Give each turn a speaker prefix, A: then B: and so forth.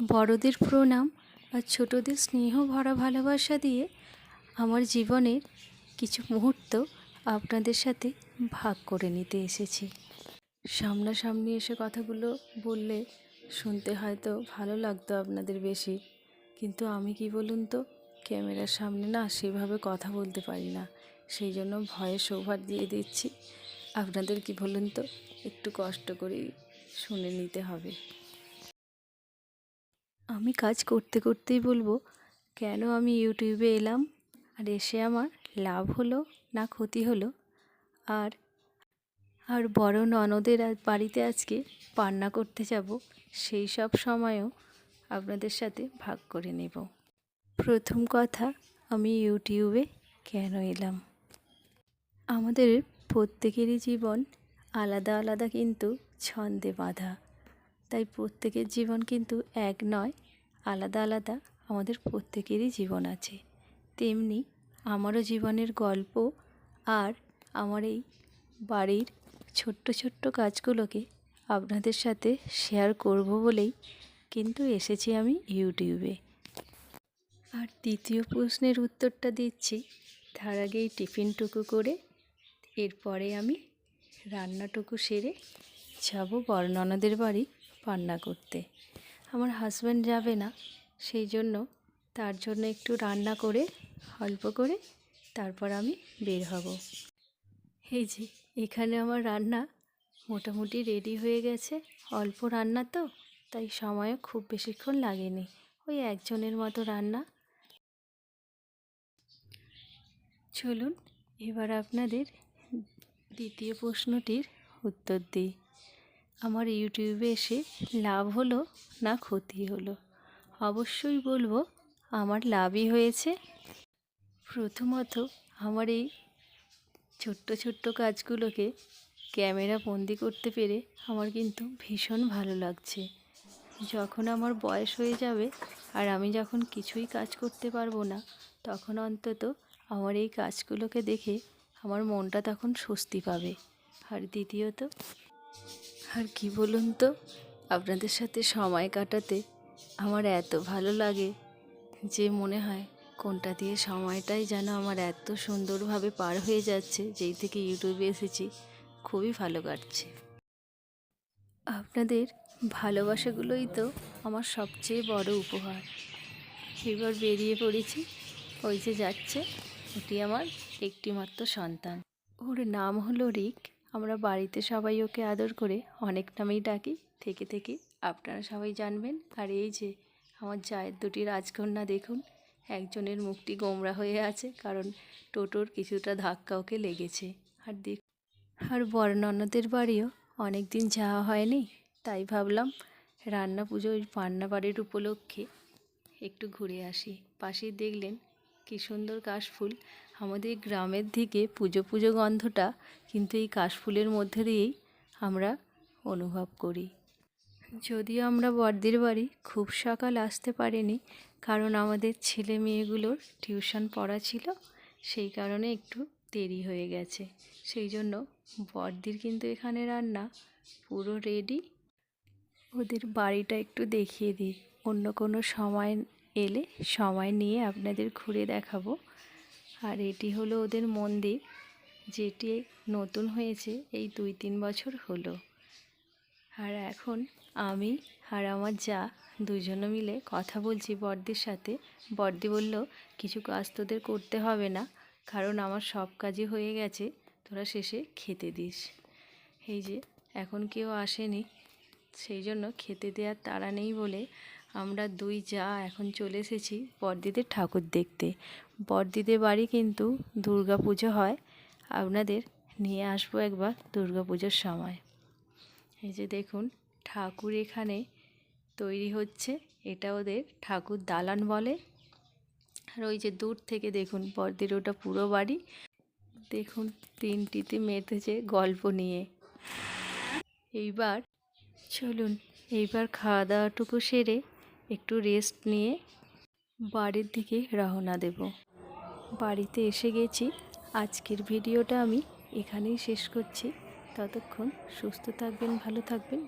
A: বড়দের প্রণাম আর ছোটদের স্নেহ ভরা ভালোবাসা দিয়ে আমার জীবনের কিছু মুহূর্ত আপনাদের সাথে ভাগ করে নিতে এসেছি। সামনাসামনি এসে কথাগুলো বললে শুনতে হয়তো ভালো লাগতো আপনাদের বেশি, কিন্তু আমি কি বলুন তো, ক্যামেরার সামনে না সেভাবে কথা বলতে পারি না, সেই জন্য ভয়েস ওভার দিয়ে দিচ্ছি। আপনাদের কি বলুন তো, একটু কষ্ট করেই শুনে নিতে হবে। আমি কাজ করতে করতেই বলবো কেন আমি ইউটিউবে এলাম, আর এসে আমার লাভ হলো না ক্ষতি হলো, আর আর বড় ননদের বাড়িতে আজকে পান্না করতে যাব, সেই সব সময়ও আপনাদের সাথে ভাগ করে নেব। প্রথম কথা, আমি ইউটিউবে কেন এলাম। আমাদের প্রত্যেকেরই জীবন আলাদা আলাদা কিন্তু ছন্দে বাঁধা, তাই প্রত্যেকের জীবন কিন্তু এক নয়, আলাদা আলাদা আমাদের প্রত্যেকেরই জীবন আছে। তেমনি আমারও জীবনের গল্প আর আমার এই বাড়ির ছোট্ট ছোট্ট কাজগুলোকে আপনাদের সাথে শেয়ার করব বলেই কিন্তু এসেছি আমি ইউটিউবে। আর দ্বিতীয় প্রশ্নের উত্তরটা দিচ্ছি তার আগেই টিফিনটুকু করে, এরপরে আমি রান্নাটুকু সেরে যাব বড় ননদের বাড়ি পান্না করতে। আমার হাজব্যান্ড যাবে না, সেই জন্য তার জন্য একটু রান্না করে অল্প করে তারপর আমি বের হব। এই যে এখানে আমার রান্না মোটামুটি রেডি হয়ে গেছে। অল্প রান্না তো, তাই সময়ও খুব বেশিক্ষণ লাগেনি, ওই একজনের মতো রান্না। চলুন এবার আপনাদের দ্বিতীয় প্রশ্নটির উত্তর দিই। আমার ইউটিউবে এসে লাভ হলো না ক্ষতি হলো? অবশ্যই বলবো আমার লাভই হয়েছে। প্রথমত, আমার এই ছোট্ট ছোট্ট কাজগুলোকে ক্যামেরা বন্দি করতে পেরে আমার কিন্তু ভীষণ ভালো লাগছে। যখন আমার বয়স হয়ে যাবে আর আমি যখন কিছুই কাজ করতে পারবো না, তখন অন্তত আমার এই কাজগুলোকে দেখে আমার মনটা তখন স্বস্তি পাবে। আর দ্বিতীয়ত, আর কি বলুন তো, আপনাদের সাথে সময় কাটাতে আমার এত ভালো লাগে যে মনে হয় কোনটা দিয়ে সময়টাই যেন আমার এত সুন্দরভাবে পার হয়ে যাচ্ছে। যেই থেকে ইউটিউবে এসেছি খুবই ভালো কাটছে। আপনাদের ভালোবাসাগুলোই তো আমার সবচেয়ে বড় উপহার। এবার বেরিয়ে পড়েছি, ওই যে যাচ্ছে, ওটি আমার একটিমাত্র সন্তান। ওর নাম হলো রিক। আমরা বাড়িতে সবাই ওকে আদর করে অনেক নামেই ডাকি, থেকে থেকে আপনারা সবাই জানবেন। আর এই যে আমার জায়ের দুটি রাজকন্যা দেখুন, একজনের মুখটি গোমড়া হয়ে আছে কারণ টোটোর কিছুটা ধাক্কা ওকে লেগেছে। আর বড় ননদের বাড়িও অনেক দিন যাওয়া হয়নি, তাই ভাবলাম রান্না পুজো ওই পান্না বাড়ির উপলক্ষে একটু ঘুরে আসি। পাশেই দেখলেন কী সুন্দর কাশফুল। আমাদের গ্রামের দিকে পুজো পুজো গন্ধটা কিন্তু এই কাশফুলের মধ্যে দিয়েই আমরা অনুভব করি। যদিও আমরা বড়দির বাড়ি খুব সকাল আসতে পারিনি, কারণ আমাদের ছেলে মেয়েগুলোর টিউশন পড়া ছিল, সেই কারণে একটু দেরি হয়ে গেছে। সেই জন্য বড়দির কিন্তু এখানে রান্না পুরো রেডি। ওদের বাড়িটা একটু দেখিয়ে দিই, অন্য কোনো সময় এলে সময় নিয়ে আপনাদের ঘুরে দেখাবো। আর এটি হলো ওদের মন্দির, যেটি নতুন হয়েছে, এই 2-3 বছর হলো। আর এখন আমি আর আমার যা দুজনে মিলে কথা বলছি বড়দির সাথে। বড়দি বলল কিছু কাজ তোদের করতে হবে না, কারণ আমার সব কাজই হয়ে গেছে, তোরা শেষে খেতে দিস। এই যে এখন কেউ আসেনি, সেই জন্য খেতে দেওয়ার তাড়া নেই বলে আমরা দুই যা এখন চলে এসেছি বড়দিদের ঠাকুর দেখতে। বড়দিদের বাড়ি কিন্তু দুর্গা পুজো হয়, আপনাদের নিয়ে আসবো একবার দুর্গা পুজোর সময়। এই যে দেখুন ঠাকুর এখানে তৈরি হচ্ছে, এটা ওদের ঠাকুর দালান বলে। আর ওই যে দূর থেকে দেখুন বড়দির ওটা পুরো বাড়ি, দেখুন তিনটিতে মেতেছে গল্প নিয়ে। এইবার চলুন এইবার খাওয়া দাওয়াটুকু সেরে একটু রেস্ট নিয়ে বাড়ির দিকে রওনা দেব। বাড়িতে এসে গেছি। আজকের ভিডিওটা আমি এখানেই শেষ করছি। ততক্ষণ সুস্থ থাকবেন, ভালো থাকবেন।